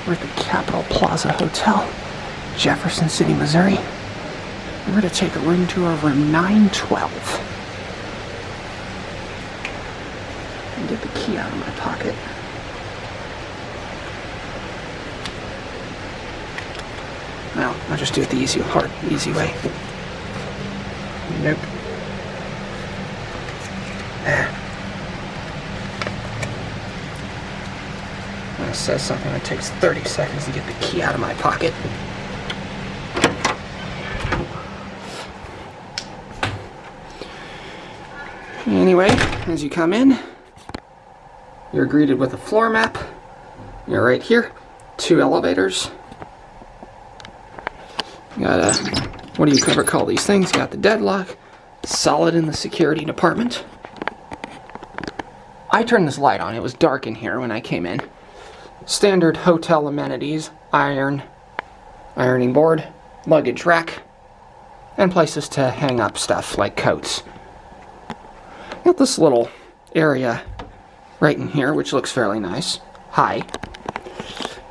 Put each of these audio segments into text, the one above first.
We're at the Capitol Plaza Hotel, Jefferson City, Missouri. We're going to take a room tour of room 912. And get the key out of my pocket. Well, I'll just do it the easy way. Nope. When it says something that takes 30 seconds to get the key out of my pocket. Anyway, as you come in, you're greeted with a floor map. You're right here. 2 elevators. You got a, what do you call these things? You got the deadlock. Solid in the security department. I turned this light on. It was dark in here when I came in. Standard hotel amenities. Ironing board. Luggage rack. And places to hang up stuff like coats. Got this little area right in here, which looks fairly nice. High.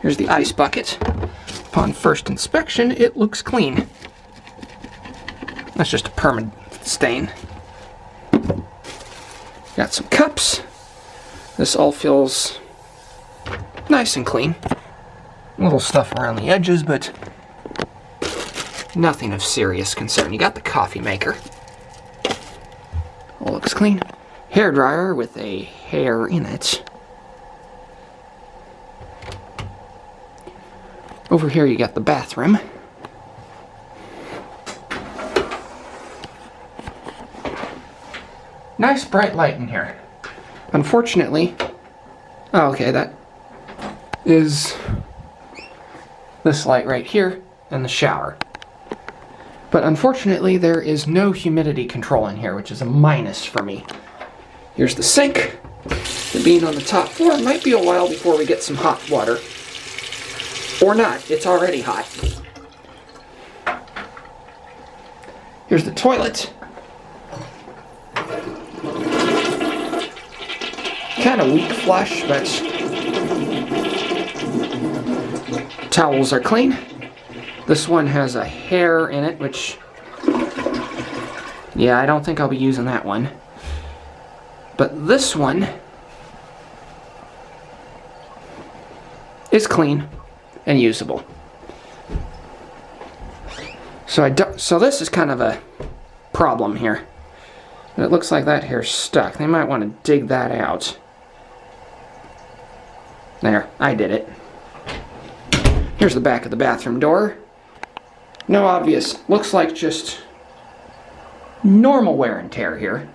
Here's the ice bucket. Upon first inspection, it looks clean. That's just a permanent stain. Got some cups. This all feels nice and clean. Little stuff around the edges, but nothing of serious concern. You got the coffee maker. All looks clean. Hair dryer with a hair in it. Over here you got the bathroom. Nice bright light in here. Unfortunately, okay, that is this light right here and the shower. But unfortunately, there is no humidity control in here, which is a minus for me. Here's the sink. And being on the top floor, it might be a while before we get some hot water. Or not, it's already hot. Here's the toilet. Kind of weak flush, but towels are clean. This one has a hair in it, which, yeah, I don't think I'll be using that one. But this one is clean and usable. So this is kind of a problem here. It looks like that hair's stuck. They might want to dig that out. There, I did it. Here's the back of the bathroom door. No obvious, looks like just normal wear and tear here.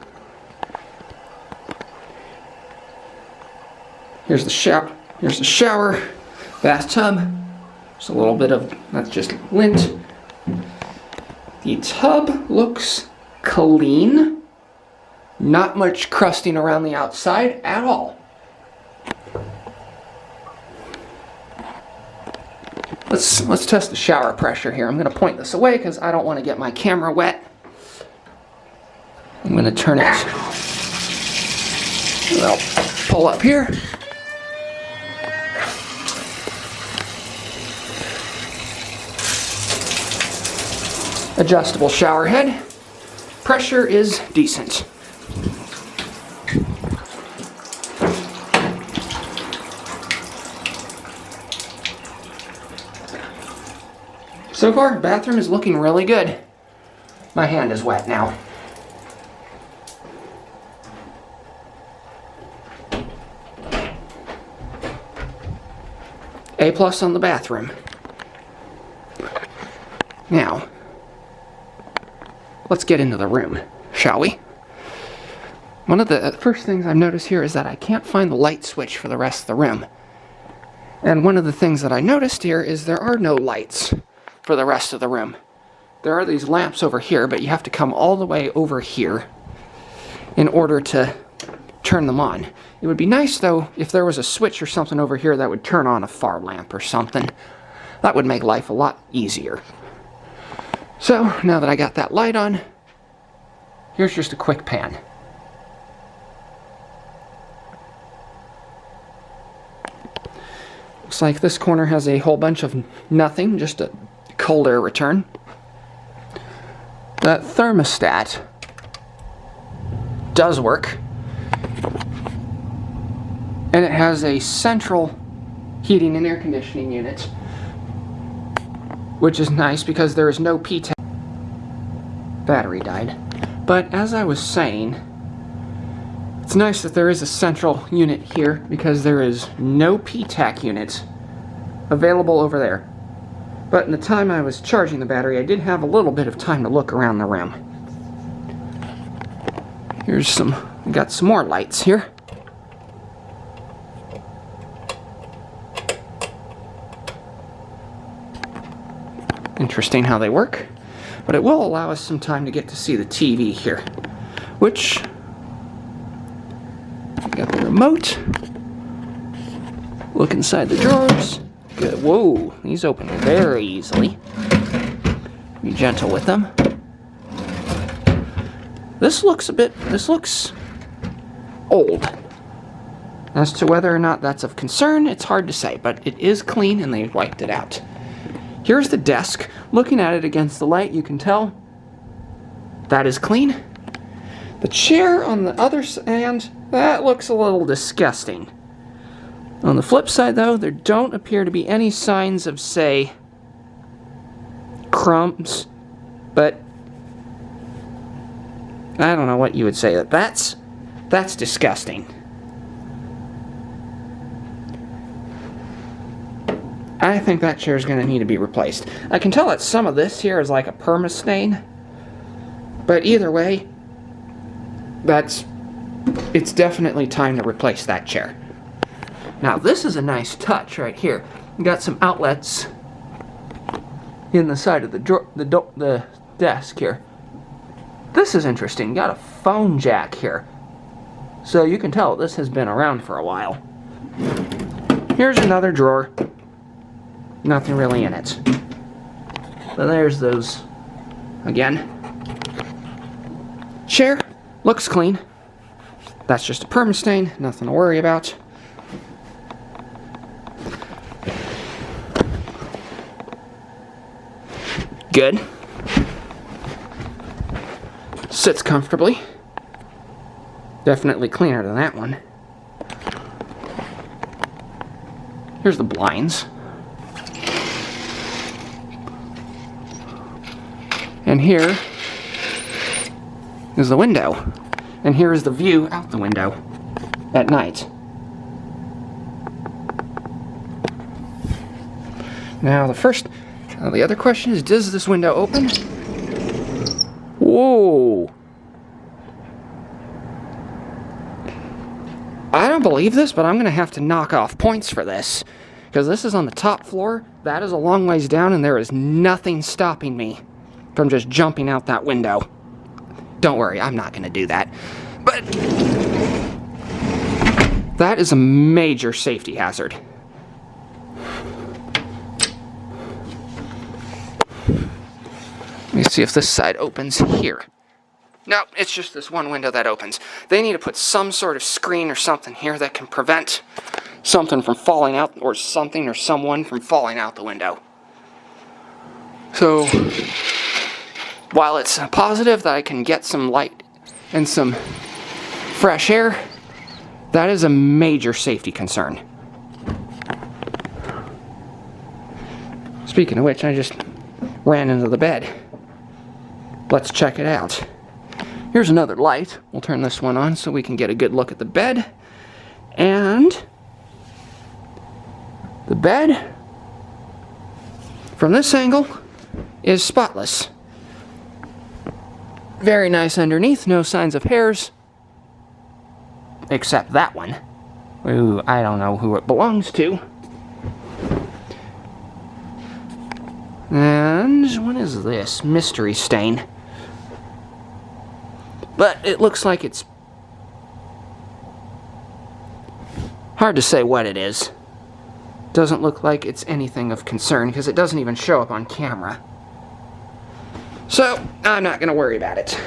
Here's the shower, bathtub. Just a little bit of, that's just lint. The tub looks clean. Not much crusting around the outside at all. Let's test the shower pressure here. I'm going to point this away because I don't want to get my camera wet. I'm going to turn it. I'll pull up here. Adjustable shower head. Pressure is decent. So far, bathroom is looking really good. My hand is wet now. A+ on the bathroom. Now, let's get into the room, shall we? One of the first things I've noticed here is that I can't find the light switch for the rest of the room. And one of the things that I noticed here is there are no lights for the rest of the room. There are these lamps over here, but you have to come all the way over here in order to turn them on. It would be nice, though, if there was a switch or something over here that would turn on a far lamp or something. That would make life a lot easier. So, now that I got that light on, here's just a quick pan. Looks like this corner has a whole bunch of nothing, just a cold air return. That thermostat does work. And it has a central heating and air conditioning unit, which is nice because there is no P-tech. Battery died. But as I was saying, it's nice that there is a central unit here because there is no P-tech unit available over there. But in the time I was charging the battery, I did have a little bit of time to look around the room. Here's we got some more lights here. Interesting how they work, but it will allow us some time to get to see the TV here, which, we got the remote, look inside the drawers, good, whoa, these open very easily, be gentle with them. This looks old. As to whether or not that's of concern, it's hard to say, but it is clean and they wiped it out. Here's the desk. Looking at it against the light, you can tell that is clean. The chair on the other hand, that looks a little disgusting. On the flip side, though, there don't appear to be any signs of, say, crumbs, but I don't know what you would say. That's disgusting. I think that chair is going to need to be replaced. I can tell that some of this here is like a perma-stain, but either way, it's definitely time to replace that chair. Now this is a nice touch right here. You got some outlets in the side of the desk here. This is interesting. You got a phone jack here, so you can tell this has been around for a while. Here's another drawer. Nothing really in it. But there's those again. Chair looks clean. That's just a perma stain, nothing to worry about. Good. Sits comfortably. Definitely cleaner than that one. Here's the blinds. And here is the window. And here is the view out the window at night. Now the other question is, does this window open? Whoa! I don't believe this, but I'm going to have to knock off points for this. Because this is on the top floor, that is a long ways down, and there is nothing stopping me from just jumping out that window. Don't worry, I'm not going to do that. But that is a major safety hazard. Let me see if this side opens here. No, it's just this one window that opens. They need to put some sort of screen or something here that can prevent something from falling out, or something or someone from falling out the window. So while it's positive that I can get some light and some fresh air, that is a major safety concern. Speaking of which, I just ran into the bed. Let's check it out. Here's another light. We'll turn this one on so we can get a good look at the bed. And the bed, from this angle, is spotless. Very nice underneath, no signs of hairs. Except that one. Ooh, I don't know who it belongs to. And what is this? Mystery stain. But it looks like it's hard to say what it is. Doesn't look like it's anything of concern because it doesn't even show up on camera. So, I'm not going to worry about it.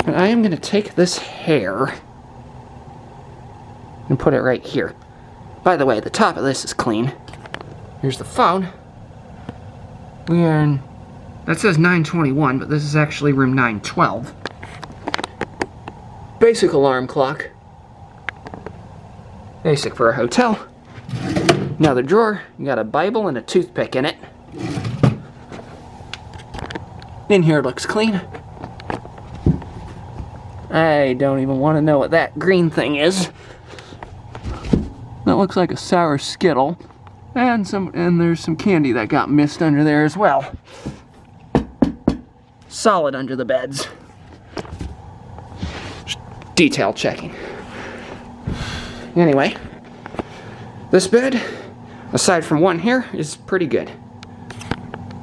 But I am going to take this hair and put it right here. By the way, the top of this is clean. Here's the phone. We are in, that says 921, but this is actually room 912. Basic alarm clock. Basic for a hotel. Another drawer. You got a Bible and a toothpick in it. In here looks clean. I don't even want to know what that green thing is. That looks like a sour Skittle. And there's some candy that got missed under there as well. Solid under the beds. Detail checking. Anyway, this bed, aside from one here, is pretty good.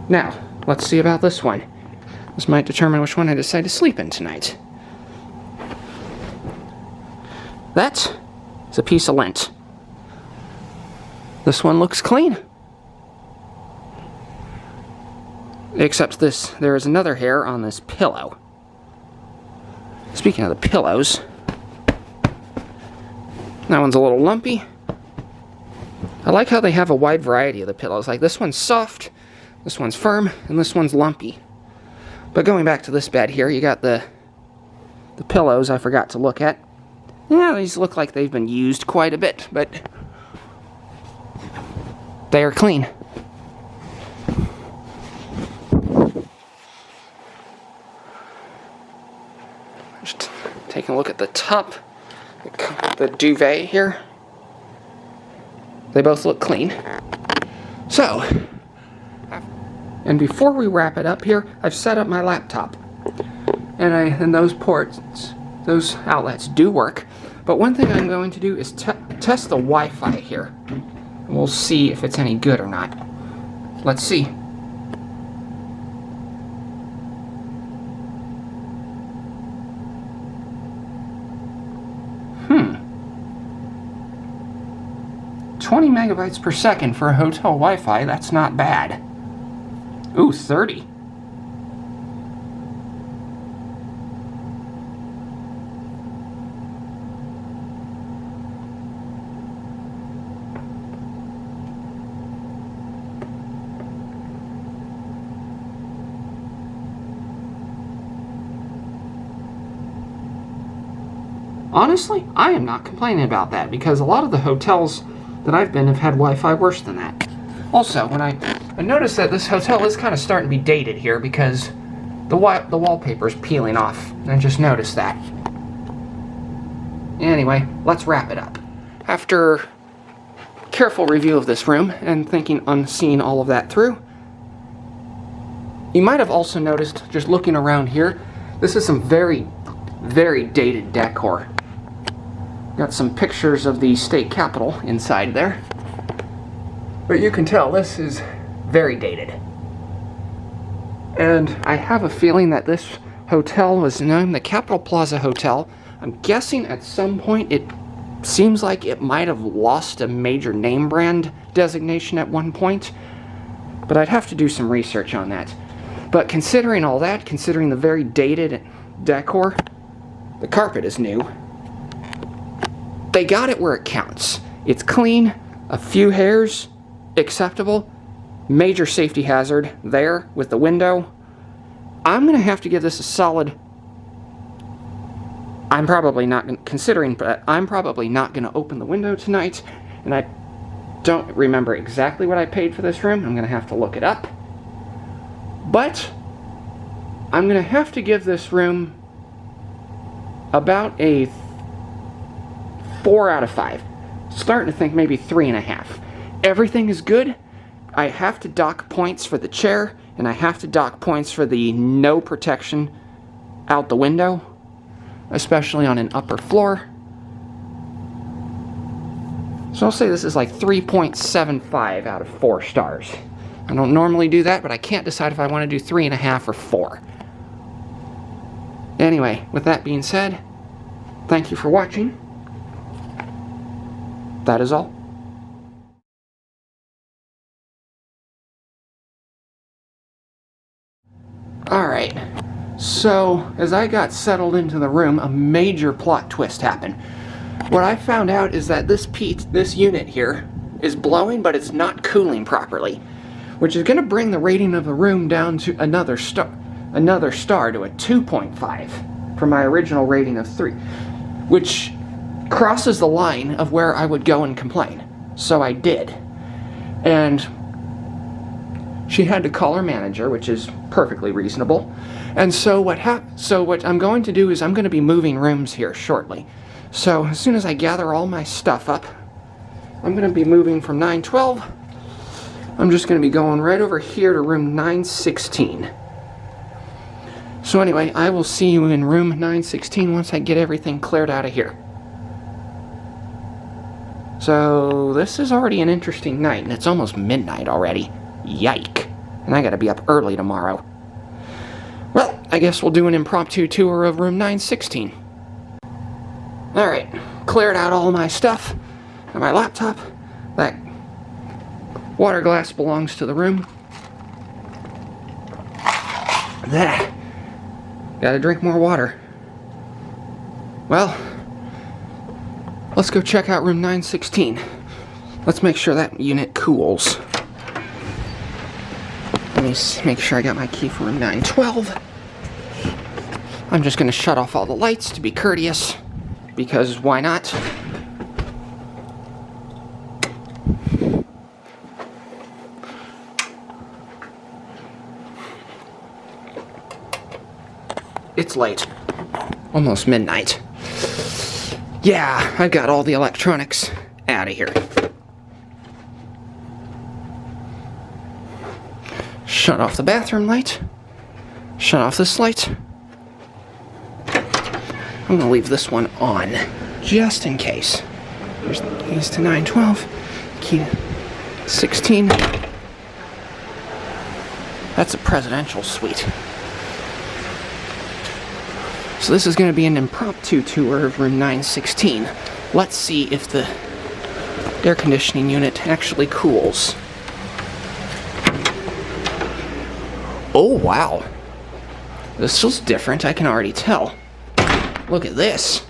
Now, let's see about this one. This might determine which one I decide to sleep in tonight. That is a piece of lint. This one looks clean. Except this, there is another hair on this pillow. Speaking of the pillows, that one's a little lumpy. I like how they have a wide variety of the pillows. Like this one's soft, this one's firm, and this one's lumpy. But going back to this bed here, you got the pillows I forgot to look at. Yeah, these look like they've been used quite a bit, but they are clean. Just taking a look at the top, the duvet here. They both look clean. So, and before we wrap it up here, I've set up my laptop. And those ports, those outlets do work. But one thing I'm going to do is test the Wi-Fi here. And we'll see if it's any good or not. Let's see. 20 megabytes per second for a hotel Wi-Fi, that's not bad. Ooh, 30. Honestly, I am not complaining about that because a lot of the hotels that I've been have had Wi-Fi worse than that. Also, when I noticed that this hotel is kind of starting to be dated here because the wallpaper is peeling off. I just noticed that. Anyway, let's wrap it up. After careful review of this room and seeing all of that through, you might have also noticed, just looking around here, this is some very, very dated decor. Got some pictures of the state capitol inside there. But you can tell this is very dated. And I have a feeling that this hotel was named the Capitol Plaza Hotel. I'm guessing at some point it seems like it might have lost a major name brand designation at one point. But I'd have to do some research on that. But considering all that, considering the very dated decor, the carpet is new. They got it where it counts. It's clean, a few hairs, acceptable, major safety hazard there with the window. I'm going to have to give this a solid... I'm probably not going to open the window tonight, and I don't remember exactly what I paid for this room. I'm going to have to look it up. But I'm going to have to give this room about a 4 out of 5. Starting to think maybe 3.5. Everything is good. I have to dock points for the chair, and I have to dock points for the no protection out the window, especially on an upper floor. So I'll say this is like 3.75 out of 4 stars. I don't normally do that, but I can't decide if I want to do 3.5 or 4. Anyway, with that being said, thank you for watching. That is all. Alright, so as I got settled into the room, a major plot twist happened. What I found out is that this unit here is blowing, but it's not cooling properly, which is going to bring the rating of the room down to another star to a 2.5 from my original rating of 3, which crosses the line of where I would go and complain. So I did. And she had to call her manager, which is perfectly reasonable. And so what I'm going to do is I'm going to be moving rooms here shortly. So as soon as I gather all my stuff up, I'm going to be moving from 912. I'm just going to be going right over here to room 916. So anyway, I will see you in room 916 once I get everything cleared out of here. So this is already an interesting night, and it's almost midnight already. Yike. And I gotta be up early tomorrow. Well, I guess we'll do an impromptu tour of room 916. Alright, cleared out all my stuff and my laptop. That water glass belongs to the room. There. Gotta drink more water. Well, let's go check out room 916. Let's make sure that unit cools. Let me make sure I got my key for room 912. I'm just going to shut off all the lights to be courteous, because why not? It's late. Almost midnight. Yeah, I've got all the electronics out of here. Shut off the bathroom light. Shut off this light. I'm gonna leave this one on, just in case. Here's the keys to 912, key to 16. That's a presidential suite. So this is gonna be an impromptu tour of room 916. Let's see if the air conditioning unit actually cools. Oh, wow. This feels different, I can already tell. Look at this.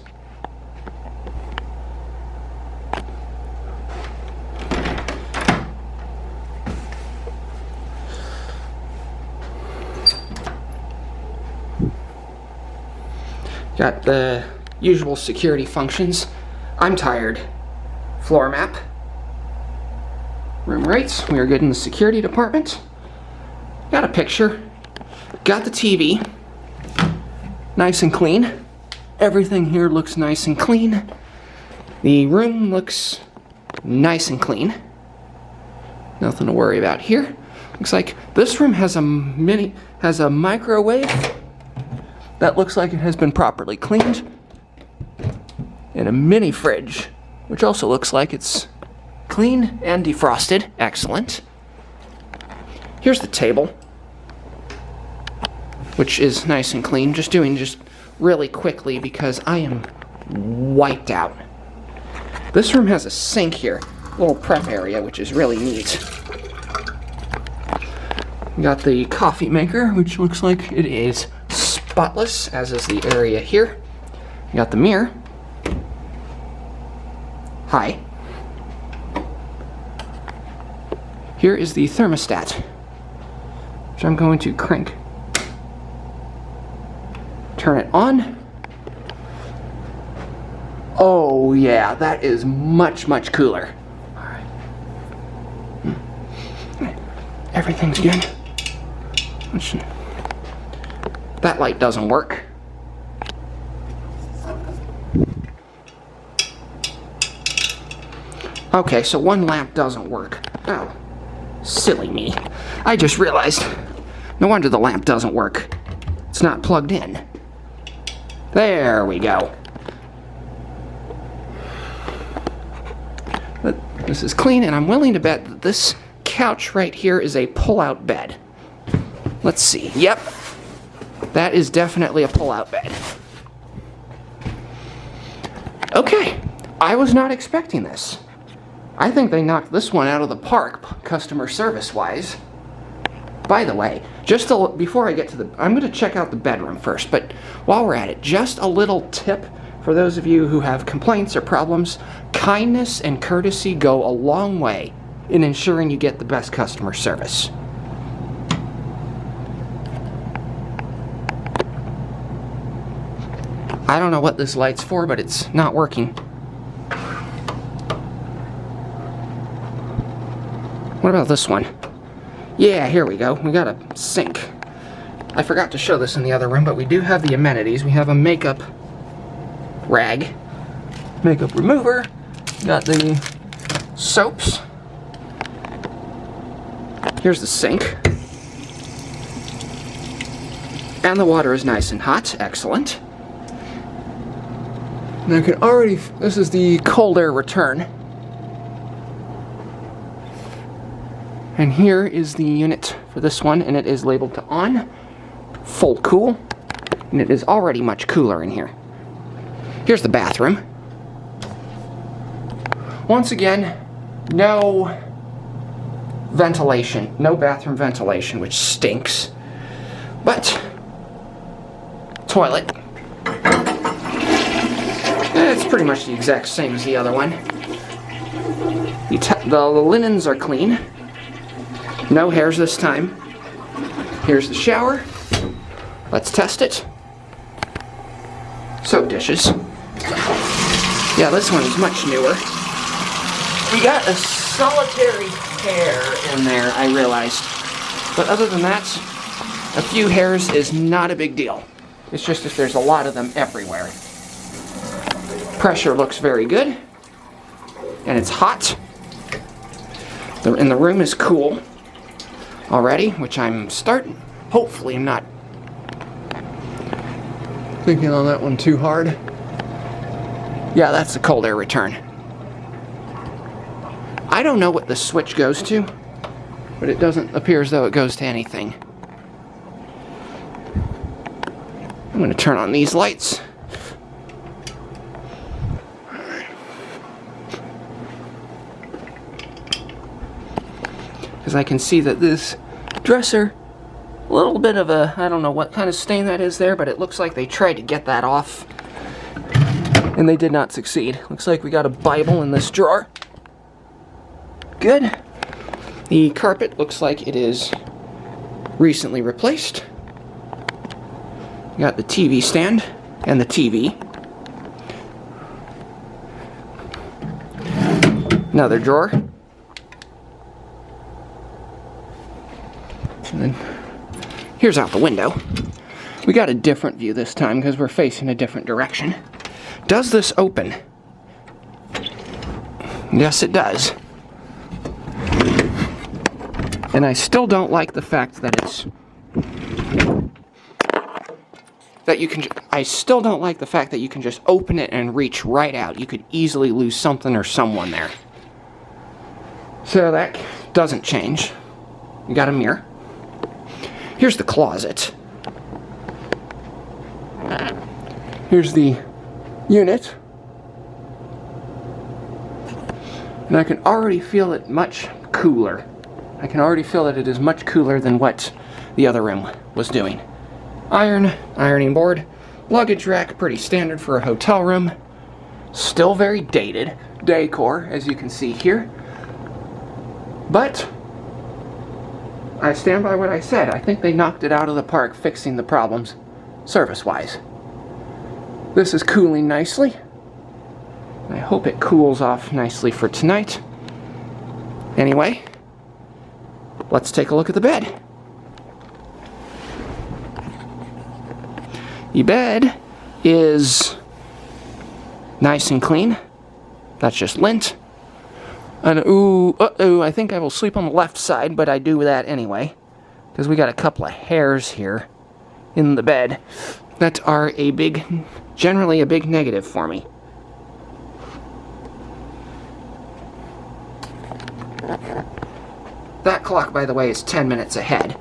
Got the usual security functions. I'm tired. Floor map. Room rates. We are good in the security department. Got a picture. Got the TV. Nice and clean. Everything here looks nice and clean. The room looks nice and clean. Nothing to worry about here. Looks like this room has a microwave that looks like it has been properly cleaned. And a mini fridge, which also looks like it's clean and defrosted. Excellent. Here's the table, which is nice and clean. Just really quickly because I am wiped out. This room has a sink here, a little prep area, which is really neat. We got the coffee maker, which looks like it is spotless, as is the area here. We got the mirror. Hi. Here is the thermostat, which I'm going to crank. Turn it on. Oh yeah, that is much, much cooler. Alright. Everything's good. That light doesn't work. Okay, so one lamp doesn't work. Oh, silly me. I just realized. No wonder the lamp doesn't work. It's not plugged in. There we go. But this is clean, and I'm willing to bet that this couch right here is a pull-out bed. Let's see. Yep. That is definitely a pull-out bed. Okay. I was not expecting this. I think they knocked this one out of the park, customer service-wise. By the way, before I get to I'm going to check out the bedroom first, but while we're at it, just a little tip for those of you who have complaints or problems, kindness and courtesy go a long way in ensuring you get the best customer service. I don't know what this light's for, but it's not working. What about this one? Yeah, here we go. We got a sink. I forgot to show this in the other room, but we do have the amenities. We have a makeup rag, makeup remover, got the soaps. Here's the sink. And the water is nice and hot. Excellent. And I can already, this is the cold air return. And here is the unit for this one, and it is labeled to on, full cool, and it is already much cooler in here. Here's the bathroom. Once again, no ventilation, no bathroom ventilation, which stinks. But, toilet. It's pretty much the exact same as the other one. The linens are clean. No hairs this time. Here's the shower. Let's test it. Soap dishes. Yeah, this one is much newer. We got a solitary hair in there, I realized. But other than that, a few hairs is not a big deal. It's just if there's a lot of them everywhere. Pressure looks very good. And it's hot. And the room is cool already, which I'm starting. Hopefully I'm not thinking on that one too hard. Yeah, that's the cold air return. I don't know what the switch goes to, but it doesn't appear as though it goes to anything. I'm going to turn on these lights. Because I can see that this dresser, a little bit of a, I don't know what kind of stain that is there, but it looks like they tried to get that off, and they did not succeed. Looks like we got a Bible in this drawer. Good. The carpet looks like it is recently replaced. We got the TV stand and the TV. Another drawer. And then here's out the window. We got a different view this time because we're facing a different direction. Does this open? Yes, it does. And I still don't like the fact that it's... I still don't like the fact that you can just open it and reach right out. You could easily lose something or someone there. So that doesn't change. You got a mirror. Here's the closet. Here's the unit. And I can already feel it much cooler. I can already feel that it is much cooler than what the other room was doing. Ironing board, luggage rack, pretty standard for a hotel room. Still very dated decor, as you can see here. But I stand by what I said. I think they knocked it out of the park fixing the problems service-wise. This is cooling nicely. I hope it cools off nicely for tonight. Anyway, let's take a look at the bed. The bed is nice and clean. That's just lint. And I think I will sleep on the left side, but I do that anyway, because we got a couple of hairs here in the bed that are generally a big negative for me. That clock, by the way, is 10 minutes ahead.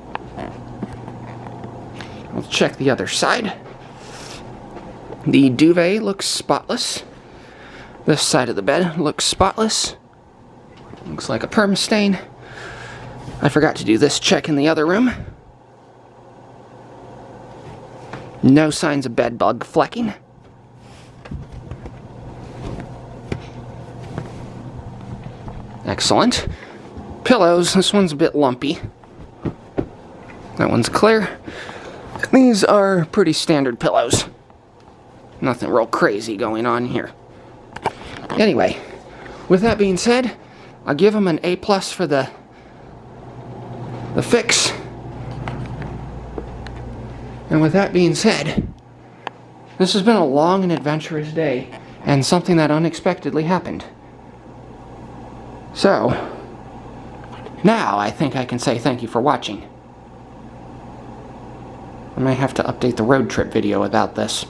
Let's check the other side. The duvet looks spotless. This side of the bed looks spotless. Looks like a perma stain. I forgot to do this check in the other room. No signs of bed bug flecking. Excellent. Pillows, this one's a bit lumpy. That one's clear. These are pretty standard pillows. Nothing real crazy going on here. Anyway, with that being said, I'll give them an A+ for the fix. And with that being said, this has been a long and adventurous day, and something that unexpectedly happened. So, now I think I can say thank you for watching. I might have to update the road trip video about this.